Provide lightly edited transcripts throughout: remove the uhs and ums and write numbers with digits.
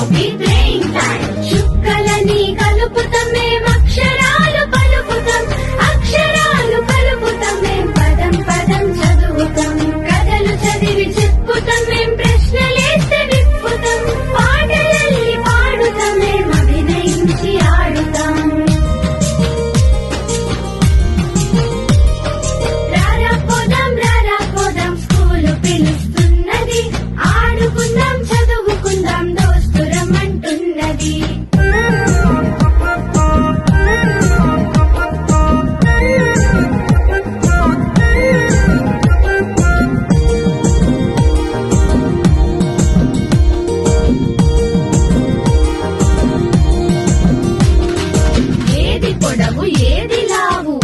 happy playing time. చుక్కలని కలుపుతాం మేం అక్షరాలు పలుకుతాం, అక్షరాలు కలుపుతాం మేం పదం పదం చదువుతాం. కథలు చదివి చెప్పుతాం మేం ప్రశ్నలేస్తే విప్పుతాం, పాటలల్లి పాడుతాం మేం అభినయించి ఆడుతాం. రారా పోదాం స్కూలు పిలుస్తున్నది, ఆడుకుందాం చదువుకుందాం దోస్తురమంటున్నది. ఏది పొడవు ఏది లావు,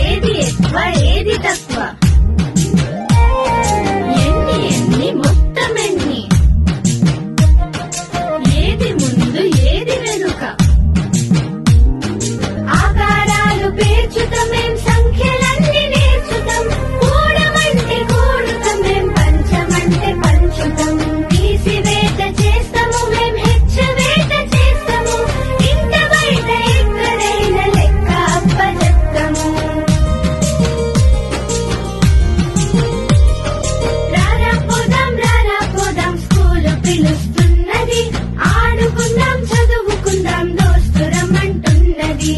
ఏది ఎక్కువ ఏది తక్కువ, ఎన్ని మొత్తం ఎన్ని, ఏది ముందు ఏది వెనుక, ఆకారాలు పేర్చుతాం మేం సంఖ్యలన్నీ నేర్చుతాం, కూడమంటే కూడుతాం మేం పంచమంటే పంచుతాం. తీసివేత చేస్తాము మేం హెచ్చవేత చేస్తాము, ఇంట బయట ఎక్కడైనా లెక్క అప్పచెప్తాము. రారా పోదాం స్కూలు పిలుస్తున్నది, ఆడుకుందాం చదువుకుందాం దోస్తురమంటున్నది.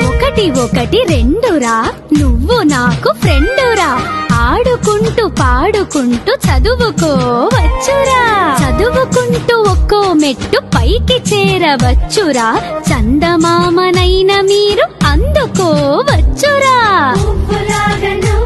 ఒకటి ఒకటి రెండురా, నువ్వు నాకు ఫ్రెండురా, ఆడుకుంటూ పాడుకుంటూ చదువుకోవచ్చురా, చదువుకుంటూ ఒక్కో మెట్టు పైకి చేరవచ్చురా, చందమామనైన మీరు అందుకోవచ్చురా. పువ్వులాగా నువ్వు